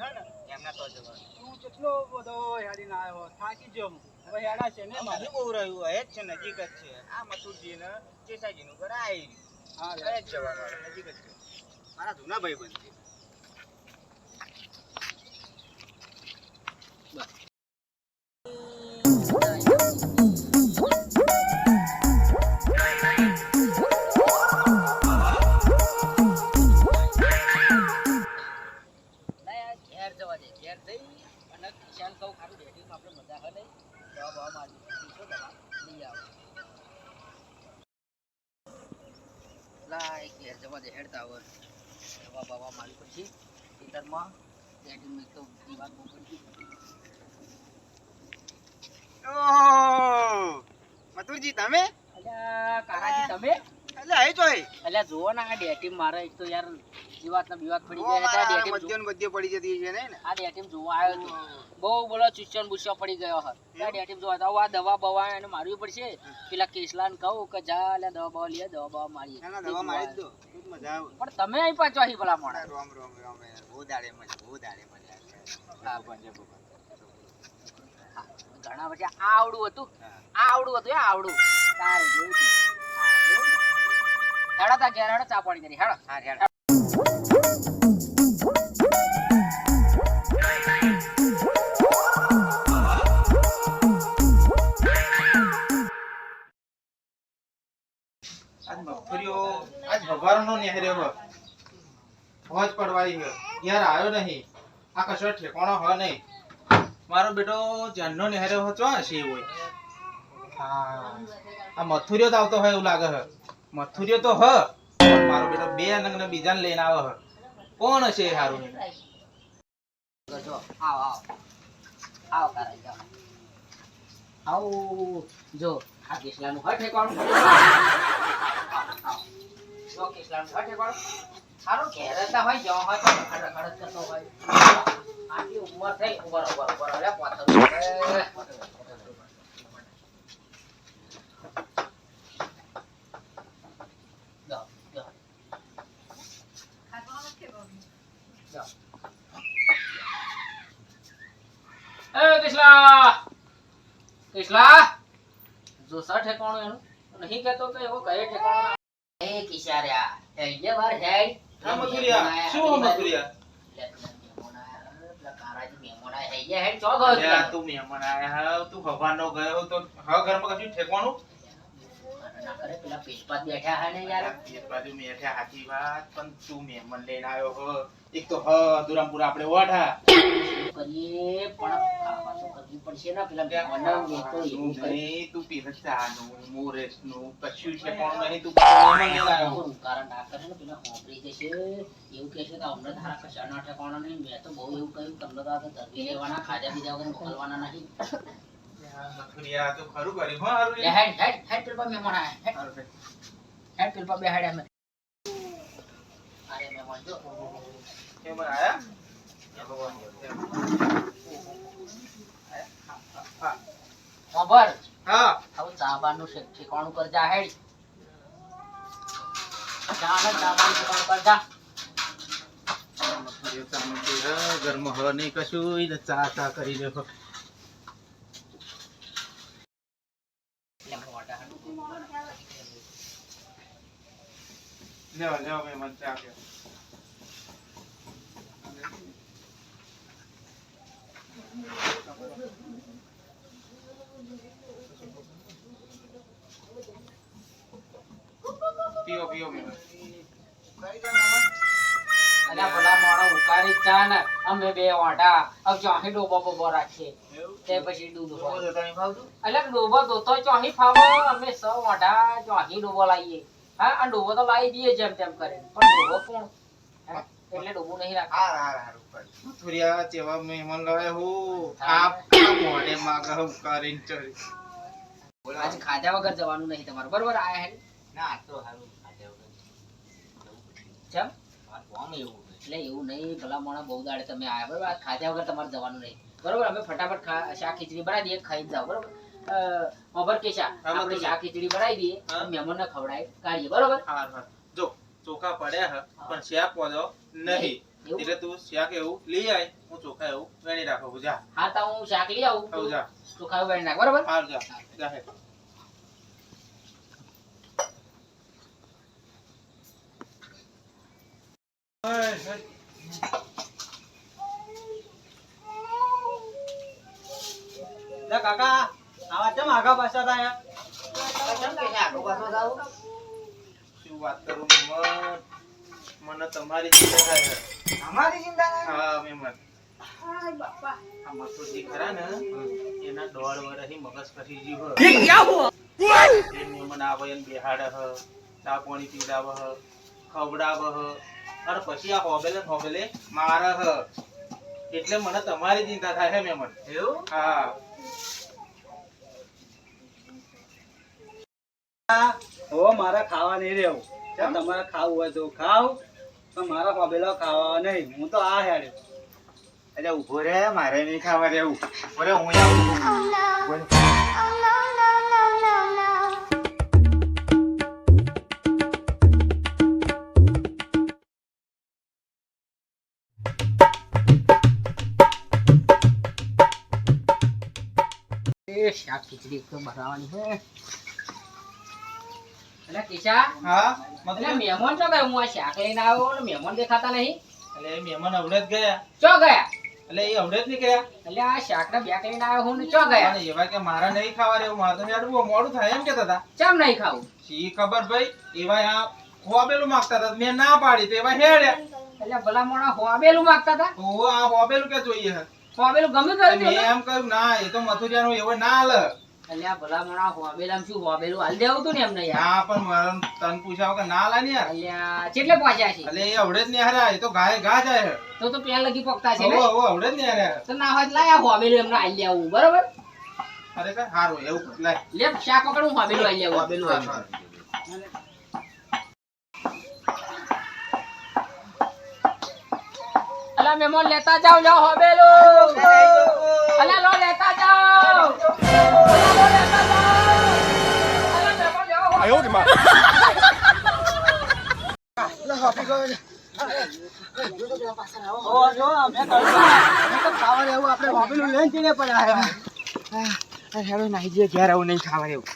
હે ને એમના તો જવાનું. તું કેટલો બધો હેડીને આવ્યો, થાકી ગયો હું. હવે હેડા છે ને મારે. બહુ રહ્યું હે જ છે, નજીક જ છે. આ મથુરજી ને ચેસાજી નું ઘર આવી હા રહ્યું જ જવાનું, નજીક જ છે. મારા જૂના ભાઈ બંધ છે. ઘેર જવા દે, ઘેર જઈ અને કિશાન કહું ખારું ડેટીમાં આપણે મજા હે નહીં, દવા બવા મારી પીશો, દવા લઈ આવો. લાય ઘેર જવા દે, હેડતા હોય દવા બવા મારી પછી ખેતરમાં ડેટીમાં એક તો દીવાલ બહુ પડી ગઈ. ઓહ મથુરજી તમે? અલ્યા કારાજી તમે? એટલે આવી જોઈ. અલ્યા જુઓ ને આ ડેટીમ મારે એક તો યાર જીવાત ને બીવાત પડી ગયા હતા. ડેટીમ મધ્ય પડી જતી છે ને. આ ડેટીમ જોવા આવ્યો હતો, બહુ બોલો ચુસ્ચન બુસ્ચો પડી ગયો હતો. આ ડેટીમ જોવા તો આ દવા બવા એને મારવી પડશે. પેલા કેસલાને કહું કે જા લે દવા બવા લે, દવા બવા મારીએ. ના દવા મારી દો, મજા આવે. પણ તમે અહીં પાછો અહીં ભલા મોડા. રોમ રોમ રોમ બહુ દાડે મજા, બહુ દાડે મજા. હા ઘણા પછી આવડું હતું, આવડું હતું, આવડું તારે જોયું હેડો તા ઘેર હેડો, ચા પાણી કરી હેડો. હા હેડ. આજ મગફળીઓ આજ ભગવાનનો નેહર્યો હ હોજ પડવાઈ ગયો યાર આવ્યો નહીં. આ કશો ઠેકાણો હ નહીં. મારો બેટો જાનનો નેહર્યો હ ચો હશે હોય. હા આ મથુરિયો તો આવતો હોય એવું લાગે હ. મથુરિયો તો હ પણ મારો બેટો બે નંગને બીજાને લઈને આવે હ. કોણ હશે એ હારું? જો આવ આવ આવ કરાઈ જાવ આવ. જો આ કેસલાનું હટ ઠેકાણું જો કેસલાનું હટ ઠેકાણું સારું ઘેર હતા હોય જવા હોય તો ખડખડ કરતો હોય. આટલી ઉંમર થઈ ઉભર ઉભર ઉભર અરે પાથર કેસલા જો સર ઠેકાણું એનું નહીં કહેતો કે એવો કઈ ઠેકાણું એ કિશાર્યા હેડે બાર હેડ. આ મથુરિયા શું હ મથુરિયા? કારાજી મહેમાન આયા હેડે હેડ ચો ગયો યાર તું મહેમાન આયા હ. તું હવાનો ગયો તો હ ઘરમાં કશું ઠેકાણું ના કરે. પેલા પેટપાત બેઠા હે ને યાર. એક બાજુ મેઠા હાચી વાત પણ તું મહેમાન લઈને આવ્યો હ. એક તો હ દુરામપુર આપણે ઓઢા કરીએ પણ ખાવા તો કરવી પડશે ને. પેલા મહેમાનને તો એવું કરે. નહીં તું પીરસાનું મોરેસનું કશું છે પણ નહીં. તું મહેમાન લઈને આવ્યો. કારણ ના કરે ને પેલા હોંભરી જશે એવું કહેશે કે અમને તારા કશા ના ઠેકાણા નહીં. મેં તો બહુ એવું કહ્યું તમને તો આ ધરવી લેવાના ખાજા બીજા વગર મોકલવાના નહીં. મથુરિયા તો ખરું કર્યું હો હારું લે. હેડ હેડ હેડ પેલા મહેમાન આયા હારું લે. હેડ પેલા બે હેડ અમે અરે મહેમાન જો મહેમાન આયા? ખબર હા હવે ચાબાનું ઠેકાણું કરજા હેડ. જા ને ચાબાનું ઠેકાણું કરજા. મથુરિયા સામે તો ઘરમાં હ નહીં કશું ચા ચા કરી લે. લેવા લેવા મહેમાન ચા પીઓ. પીઓ પીઓ મહેમાન. અલ્યા ભલા મોડા ઉકાળી ચા ને અમે બે વાંટા હવે ચોહી ડોબો બોબો રાખીએ તે પછી દૂધ હોય. અલ્યા ડોબો તો ચોહી ફાવો અમે સ વાંટા ચોહી ડોબો લાવીએ. હા આ ડોબો તો લાવી દઈએ જેમ તેમ કરે પણ ડોબો કોણ એટલે ડોબો નહીં રાખે. મથુરિયા જેવા મહેમાન લાવે હું આપ મોઢે માગે હું કરીને ચડી. આજ ખાધા વગર જવાનું નહીં તમારે બરોબર આયા હે ના તો હારું ખાધે વગર. ચમ આ કોમ એવું એટલે એવું નહીં. ભલા મોણા બહુ દાડે તમે આયા બરોબર. આજ ખાધા વગર તમારે જવાનું નહીં બરોબર. અમે ફટાફટ શાક ખીચડી બનાવી દઈએ ખાઈ જ જાવ બરોબર. ખબર કે આપણે શાક ખીચડી બનાવી દઈએ મહેમાનને ખવડાવી કાઢીએ બરોબર. જો ચોખા પડ્યા હ પણ શેપ પોદો નહીં. એવું? એટલે તું શાક એવું લઈ આય હું ચોખા એવું વેણી રાખું જા હા તો હું શાક લઈ આવું આવ જા ચોખા વેણ નાખ બરોબર હાલ જા જા હે લે કાકા આવા ચમ આગા પાછા થાય કેમ કે છે આખો પાછો જાવ શું વાત કરું મને તમારી ચિંતા થાય છે. અમારી ચિંતા ના હા મહેમાન હાય બાપા આ મસૂરજી ખરા ને એના 1.5 વર્ષથી મગજ કઠી જીવ હ. ઠીક ક્યાં હુઆ એ મહેમાન આવે એને બેહાડે હ ચા પાણી પીવડાવે હ ખવડાવે હ અને પછી આ હોબેલે મારે હ એટલે મને તમારી ચિંતા થાય હે મહેમાન એવું હા ઓ મારા ખાવા નહીં રહેવું કેમ? તમારે ખાવું હોય તો ખાવ પણ મારા પાબેલા ખાવા નહીં હું તો આ હેડ્યો એટલે ઊભો રે મારે નહીં ખાવા રહેવું અરે હું આવું એ શાક ખીચડી એક તો બનાવવાની છે એટલે કિશા હા એટલે મતલબ મહેમાન ચો ગયા હું આ શાક લઈને આવ્યો ને મહેમાન દેખાતા નહીં એટલે એ મહેમાન અવડે જ ગયા ચો ગયા એટલે એ અવડે જ નીકળ્યા એટલે આ શાકના બેગ લઈને આવ્યો હું ને ચો ગયા અને એવા કે મારે નહીં ખાવા રહેવું મારે તો હેડવું મોડું થાય એમ કેતા હતા ચમ નહીં ખાવું શી ખબર ભાઈ એવા આ હોબેલું માંગતા હતા મેં ના પાડી તો એવા હેડ્યા એટલે ભલા મોણા હોબેલું માંગતા હતા તો આ હોબેલું કે જોઈએ હે હોબેલું ગમે કરી મેં દે એમ કહ્યું ના એ તો મથુરિયાનું એવો ના હાલે એટલે આ ભલા મોણા હોબેલામ શું હોબેલું હાલ દેવું તું ને એમને યાર ના પણ મારે તન પૂછાવ કે ના હાલે ને યાર એટલે કેટલે પહોંચ્યા છે એટલે એ અવડે જ નહીં હાર્યા એ તો ગાય ગા જાય હે તો પેન લગી પકતા છે ને અવડે જ નહીં હાર્યા તો ના હોય તો લાય આ હોબેલું એમને હાલ દેવું બરોબર ખરેખર હારું એવું કર, લાય લે શાક પકડું હોબેલું હાલ દેવું હોબેલું હારું. અલા મહેમાન લેતા જાવ લો હોબેલું અલા લો લેતા જાવ અલા લો લેતા જાવ અલા મહેમાન લ્યો ઓ જો અમે તો ખાવા રહેવું આપણે પાબેલું લઈને ચીને પડ્યા હેડો નાઈ જે ઘેર આવું નહીં ખાવા રહેવું